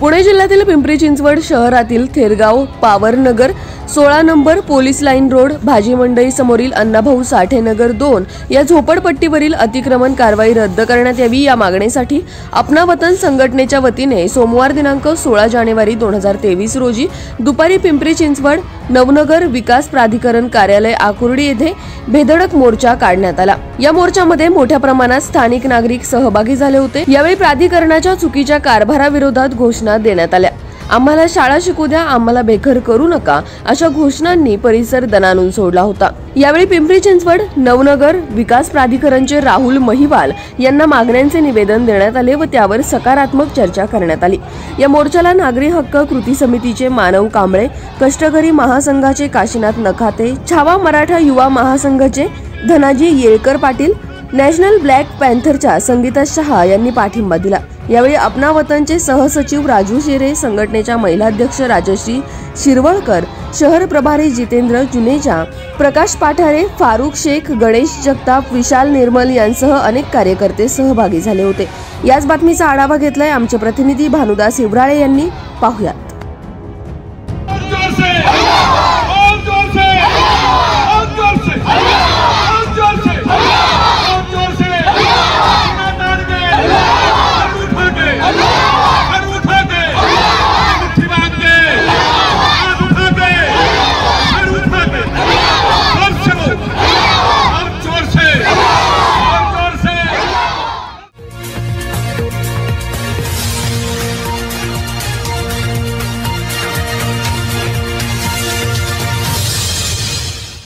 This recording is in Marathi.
पुणे जिल्ह्यातील पिंपरी चिंचवड शहरातील Thergaon Pawarnagar 16 number police line road भाजी मंडई समोरील अण्णाभाऊ साठे नगर 2 या झोपडपट्टीवरील अतिक्रमण कारवाई रद्द करण्यात यावी या मागणीसाठी अपना वतन संघटनेच्या वतीने सोमवार दिनांक 16 जानेवारी 2023 रोजी दुपारी पिंपरी चिंचवड नवनगर विकास प्राधिकरण कार्यालय आकुर्डी येथे बेधडक मोर्चा काढण्यात आला। या मोर्चामध्ये मोठ्या प्रमाणात स्थानिक नागरिक सहभागी झाले होते। यावेळी प्राधिकरणाच्या चुकीच्या कारभाराविरोधात घोषणा देण्यात आल्या। आम्हाला शाळा शिकू द्या, आम्हाला बेघर करू नका अशा घोषणांनी परिसर दणाणून सोडला होता। यावेळी पिंपरी चिंचवड नवनगर विकास प्राधिकरणचे राहुल महिवाल यांना मागण्यांचे निवेदन देण्यात आले व त्यावर सकारात्मक चर्चा करण्यात आली। या मोर्चाला नागरी हक्क कृती समितीचे मानव कांबळे, कष्टकरी महासंघाचे काशीनाथ नखाते, छावा मराठा युवा महासंघाचे धनाजी येळकर पाटील, नॅशनल ब्लॅक पॅन्थरच्या संगीता शहा यांनी पाठिंबा दिला। यावेळी अपना वतनचे सहसचिव राजू शेरे, संघटनेच्या महिलाध्यक्ष राजश्री शिरवळकर, शहर प्रभारी जितेंद्र जुनेजा, प्रकाश पाठारे, फारुख शेख, गणेश जगताप, विशाल निर्मल यांसह अनेक कार्यकर्ते सहभागी झाले होते। याच बातमीचा आढावा घेतलाय आमचे प्रतिनिधी भानुदास हिवराळे यांनी। पाहुयात।